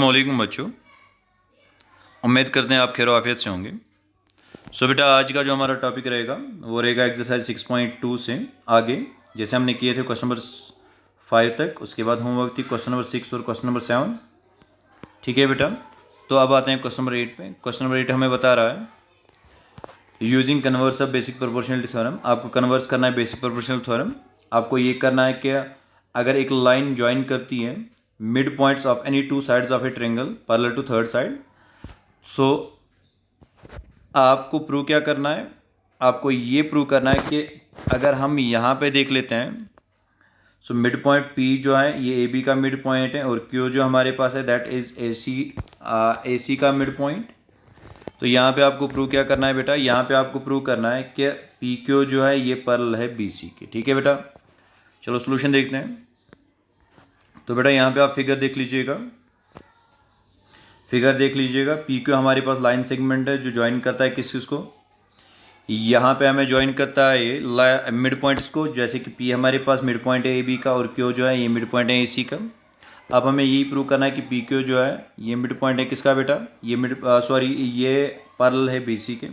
अस्सलाम बच्चों, उम्मीद करते हैं आप खैर आफियत से होंगे। सो बेटा आज का जो हमारा टॉपिक रहेगा वो रहेगा एक्सरसाइज 6.2 से आगे, जैसे हमने किए थे क्वेश्चन नंबर 5 तक। उसके बाद होमवर्क थी क्वेश्चन नंबर 6 और क्वेश्चन नंबर 7। ठीक है बेटा, तो अब आते हैं क्वेश्चन नंबर 8 पे। क्वेश्चन नंबर 8 हमें बता रहा है using converse of basic proportionality theorem. आपको कन्वर्स करना है बेसिक प्रोपोर्शनल थ्योरम। आपको ये करना है कि अगर एक लाइन ज्वाइन करती है mid points of any two sides of a triangle parallel to third side, so आपको प्रूव क्या करना है, आपको ये प्रूव करना है कि अगर हम यहाँ पे देख लेते हैं, सो मिड पॉइंट पी जो है ये ए बी का मिड पॉइंट है और क्यू जो हमारे पास है दैट इज ए सी का मिड पॉइंट। तो यहाँ पे आपको प्रूव क्या करना है बेटा, यहाँ पे आपको प्रूव करना है कि पी क्यू जो है ये पैरेलल है बी सी के। ठीक है बेटा, चलो सोल्यूशन देखते हैं। तो बेटा यहाँ पे आप फिगर देख लीजिएगा, पी क्यू हमारे पास लाइन सेगमेंट है जो ज्वाइन करता है किस को, यहाँ पे हमें ज्वाइन करता है ये मिड पॉइंट्स को, जैसे कि पी हमारे पास मिड पॉइंट है ए बी का और क्यू जो है ये मिड पॉइंट है ए सी का। अब हमें यही प्रूव करना है कि पी क्यू जो है ये मिड पॉइंट है किसका बेटा, ये पैरेलल है बी सी के।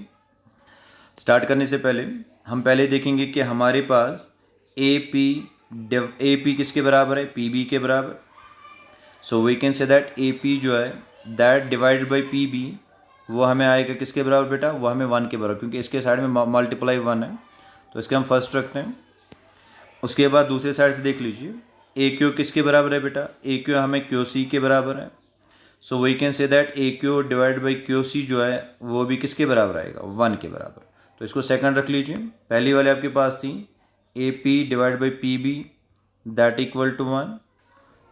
स्टार्ट करने से पहले हम पहले देखेंगे कि हमारे पास ए पी किसके बराबर है, पी बी के बराबर। So we can say that A P जो है that divided by P B वो हमें आएगा किसके बराबर बेटा, वो हमें 1 के बराबर, क्योंकि इसके साइड में मल्टीप्लाई 1 है तो इसके हम फर्स्ट रखते हैं। उसके बाद दूसरे साइड से देख लीजिए ए क्यू किसके बराबर है बेटा, ए क्यू हमें क्यू सी के बराबर है। So we can say that A Q divide by Q C जो है वो भी किसके बराबर आएगा, 1 के बराबर। तो इसको सेकंड रख लीजिए। पहली वाले आपके पास थी A P divide by P B that equal to 1।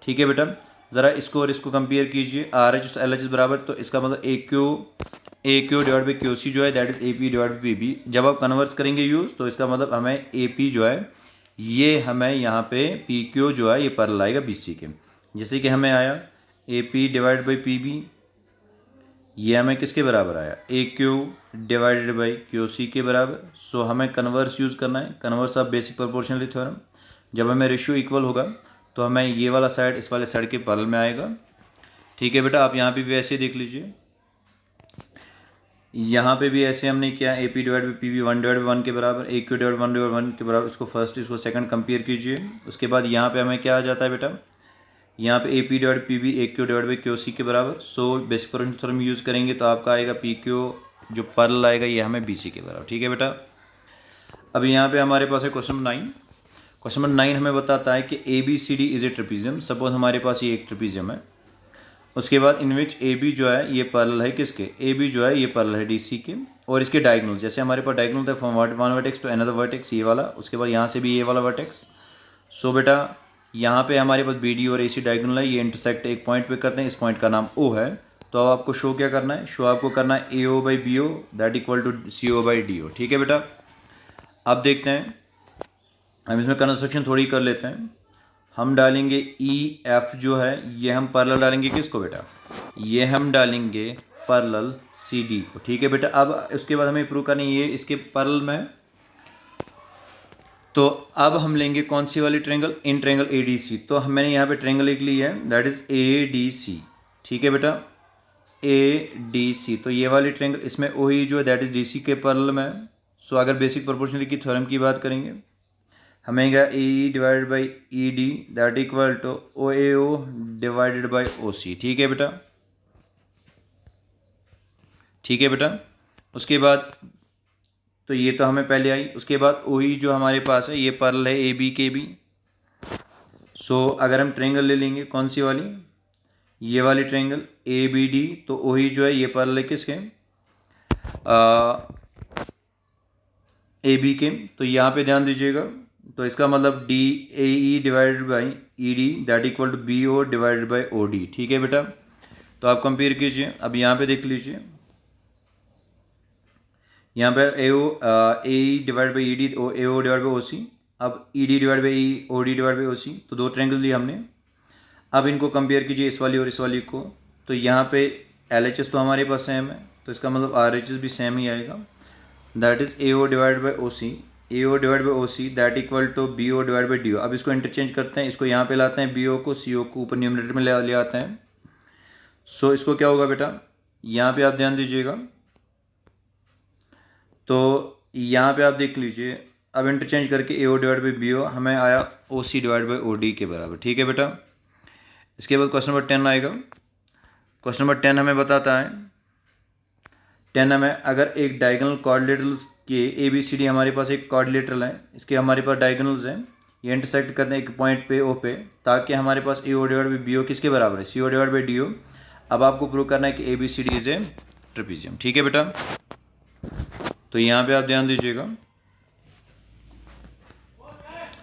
ठीक है बेटा, ज़रा इसको और इसको कंपेयर कीजिए, आर एच एल एच बराबर, तो इसका मतलब A Q divide by Q C जो है that is A P divide by P B. जब आप कन्वर्स करेंगे यूज़ तो इसका मतलब हमें ए पी जो है ये हमें यहाँ पे पी क्यू जो है ये पैरेलल आएगा बी सी के। जैसे कि हमें आया A P divide by P B, ये हमें किसके बराबर आया, A Q divided by Q C के बराबर। सो हमें कन्वर्स यूज़ करना है, converse of basic proportionality theorem. जब हमें रेशियो इक्वल होगा तो हमें ये वाला साइड इस वाले साइड के पैरेलल में आएगा। ठीक है बेटा, आप यहाँ पे भी ऐसे देख लीजिए, यहाँ पे भी ऐसे हमने किया A P divide by P B 1 divide by 1 के बराबर, ए क्यू डिवाइड 1 डिवाइड 1 के बराबर। इसको फर्स्ट इसको सेकंड कंपेयर कीजिए। उसके बाद यहाँ पे हमें क्या आ जाता है बेटा, यहाँ पे A P divide P B A Q divide by Q C के बराबर। So basic proportional theorem use करेंगे तो आपका आएगा पी क्यू जो पैरेलल आएगा ये हमें बी सी के बराबर। ठीक है बेटा, अब यहाँ पे हमारे पास है क्वेश्चन नंबर 9। क्वेश्चन नंबर 9 हमें बताता है कि A B C D is a trapezium. Suppose हमारे पास ये एक ट्रेपीजियम है। उसके बाद इन विच ए बी जो है ये पैरेलल है किसके, ए बी जो है ये पैरेलल है डी सी के, और इसके डायगोनल, जैसे हमारे पास डायगोनल था from one vertex to another vertex ये वाला, उसके बाद यहाँ से भी ये वाला वर्टेक्स। सो बेटा यहाँ पे हमारे पास बी डी और ए सी डायगोनल है, ये इंटरसेक्ट एक पॉइंट पे करते हैं, इस पॉइंट का नाम ओ है। तो अब आपको शो क्या करना है, शो आपको करना है A O by B O that equal to C O by D O. ठीक है बेटा, अब देखते हैं, हम इसमें कंस्ट्रक्शन थोड़ी कर लेते हैं। हम डालेंगे ई एफ जो है ये हम पैरेलल डालेंगे किसको बेटा, ये हम डालेंगे पैरेलल सी डी को। ठीक है बेटा, अब उसके बाद हमें प्रूव करनी है ये इसके पैरेलल में है। तो अब हम लेंगे कौन सी वाली triangle, in triangle A D C. तो मैंने यहाँ पे ट्रायंगल लिख ली है that is A D C. ठीक है बेटा, ए डी सी, तो ये वाली ट्रायंगल इसमें ओ ई जो है दैट इज डी सी के पैरेलल में है। सो अगर बेसिक प्रोपोर्शनलिटी की थ्योरम की बात करेंगे हमें क्या A E divided by E D that equal to O A O divided by O C. ठीक है बेटा, ठीक है बेटा, उसके बाद तो ये तो हमें पहले आई। उसके बाद ओ ई जो हमारे पास है ये पैरेलल है ए बी के बी। सो अगर हम ट्रायंगल ले लेंगे कौन सी वाली, ये वाली ट्रायंगल ए बी डी, तो ओ ई जो है ये पैरेलल है किसके, ए बी के। तो यहाँ पे ध्यान दीजिएगा, तो इसका मतलब D A E divided by E D that equal to B O divided by O D. ठीक है बेटा, तो आप कंपेयर कीजिए। अब यहाँ पे देख लीजिए, यहाँ पे A E divide by E D A O divide by O C, अब E D divide by O D divide by O C, तो दो ट्रायंगल लिए हमने। अब इनको कंपेयर कीजिए इस वाली और इस वाली को, तो यहाँ पे एल एच एस तो हमारे पास सेम है, तो इसका मतलब आर एच एस भी सेम ही आएगा that is A O divide by O C, A O divide by O C that equal to B O divide by D O. अब इसको इंटरचेंज करते हैं, इसको यहाँ पे लाते हैं बी ओ को सी ओ को ऊपर न्यूमरेटर में ले आते हैं। सो इसको क्या होगा बेटा, यहाँ पे आप ध्यान दीजिएगा, तो यहाँ पे आप देख लीजिए, अब इंटरचेंज करके A O divide by B O हमें आया O C divide by O D के बराबर। ठीक है बेटा, इसके बाद क्वेश्चन नंबर 10 आएगा। क्वेश्चन नंबर 10 हमें बताता है, 10 हमें अगर एक डायगोनल क्वाड्रिलेटरल्स के ए बी सी डी, हमारे पास एक क्वाड्रिलेटरल है, इसके हमारे पास डायगोनल्स हैं, ये इंटरसेक्ट करते हैं एक पॉइंट पे ओ पे, ताकि हमारे पास A O divide by B O किसके बराबर है, C O divide by D O. अब आपको प्रूव करना है कि A B C D is a trapezium. ठीक है बेटा, तो यहाँ पे आप ध्यान दीजिएगा।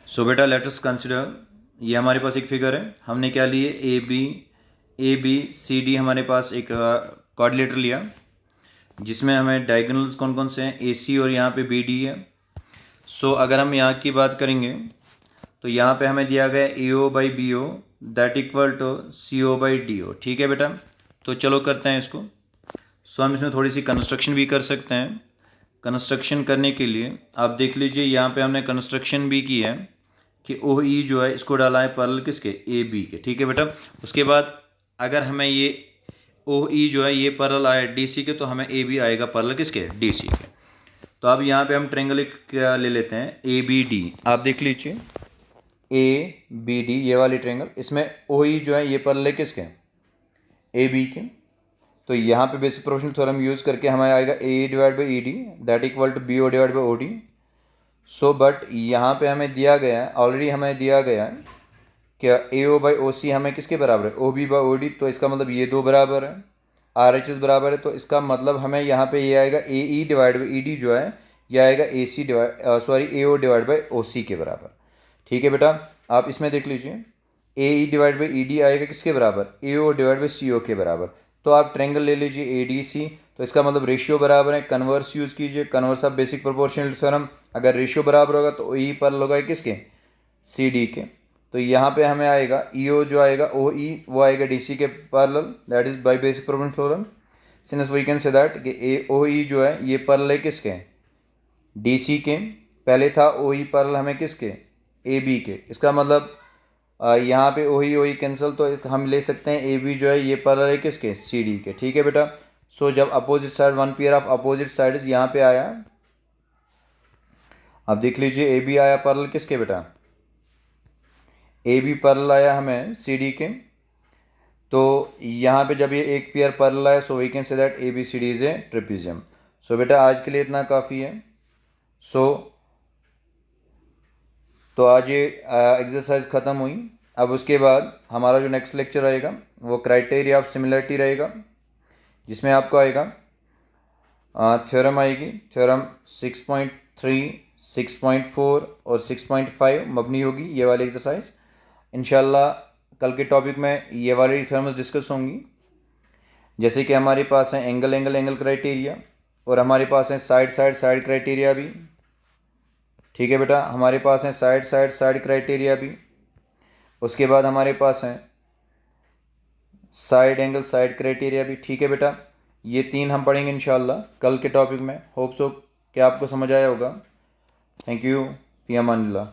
सो बेटा लेट अस कंसिडर, ये हमारे पास एक फिगर है, हमने क्या लिए, ए बी सी डी हमारे पास एक क्वाड्रिलेटरल लिया, जिसमें हमें डायगोनल्स कौन कौन से हैं, ए सी और यहाँ पे बी डी है। सो अगर हम यहाँ की बात करेंगे तो यहाँ पे हमें दिया गया A O by B O that equal to C O by D O. ठीक है बेटा, तो चलो करते हैं इसको। सो हम इसमें थोड़ी सी कंस्ट्रक्शन भी कर सकते हैं। कंस्ट्रक्शन करने के लिए आप देख लीजिए, यहाँ पे हमने कंस्ट्रक्शन भी की है कि ओ ई जो है इसको डाला है पैरेलल किसके, ए बी के। ठीक है बेटा, उसके बाद अगर हमें ये ओ ई जो है ये पैरेलल आया डी सी के, तो हमें ए बी आएगा पैरेलल किसके, डी सी के। तो अब यहाँ पे हम ट्रायंगल क्या ले लेते हैं, ए बी डी। आप देख लीजिए ए बी डी ये वाली ट्रायंगल, इसमें ओ ई जो है ये पैरेलल है किसके, ए बी के। तो यहाँ पे बेसिक प्रोपोर्शनल थ्योरम यूज़ करके हमें आएगा A divide by E D that equal to B O divide by O D. So but यहाँ पे हमें दिया गया है, ऑलरेडी हमें दिया गया है क्या, ए ओ बाई ओ सी हमें किसके बराबर है, O B by O D. तो इसका मतलब ये दो बराबर है, आर एच एस बराबर है, तो इसका मतलब हमें यहाँ पे ये आएगा A E divide by E D जो है ये आएगा A C divide sorry A O divide by O C के बराबर। ठीक है बेटा, आप इसमें देख लीजिए A E divide by E D आएगा किसके बराबर, ए ओ डिवाइड बाई सी ओ के बराबर। तो आप ट्रायंगल ले लीजिए ए डी सी, तो इसका मतलब रेशियो बराबर है, कन्वर्स यूज़ कीजिए, converse of basic proportional theorem. अगर रेशियो बराबर होगा तो ई पैरेलल होगा किसके, सी डी के। तो यहाँ पे हमें आएगा ई ओ जो आएगा ओ ई वो आएगा डी सी के parallel, that is by basic proportional theorem. Since we can say that कि ए ओ ई जो है ये पैरेलल है किसके, डी सी के। पहले था ओ ई पैरेलल हमें किसके, ए बी के। इसका मतलब यहाँ पे ओ ई कैंसिल, तो हम ले सकते हैं ए बी जो है ये पैरेलल है किसके, सी डी के। ठीक है बेटा, सो जब opposite side one pair of opposite sides यहाँ पे आया, अब देख लीजिए ए बी आया पैरेलल किसके बेटा, ए बी पैरेलल आया हमें सी डी के। तो यहाँ पे जब ये एक पेयर पैरेलल आया, so we can say that A B C D is a trapezium. So बेटा आज के लिए इतना काफ़ी है। सो तो आज ये एक्सरसाइज ख़त्म हुई। अब उसके बाद हमारा जो नेक्स्ट लेक्चर रहेगा वो क्राइटेरिया ऑफ सिमिलरिटी रहेगा, जिसमें आपको आएगा थ्योरम आएगी, थ्योरम 6.3, 6.4 और 6.5 मबनी होगी ये वाली एक्सरसाइज। इंशाल्लाह कल के टॉपिक में ये वाली थ्योरम्स डिस्कस होंगी, जैसे कि हमारे पास है एंगल क्राइटेरिया, और हमारे पास है साइड क्राइटेरिया भी। ठीक है बेटा, हमारे पास है साइड क्राइटेरिया भी। उसके बाद हमारे पास है साइड क्राइटेरिया भी। ठीक है बेटा, ये तीन हम पढ़ेंगे इंशाल्लाह कल के टॉपिक में। होप सो कि आपको समझ आया होगा। थैंक यू, फी अमानिल्लाह।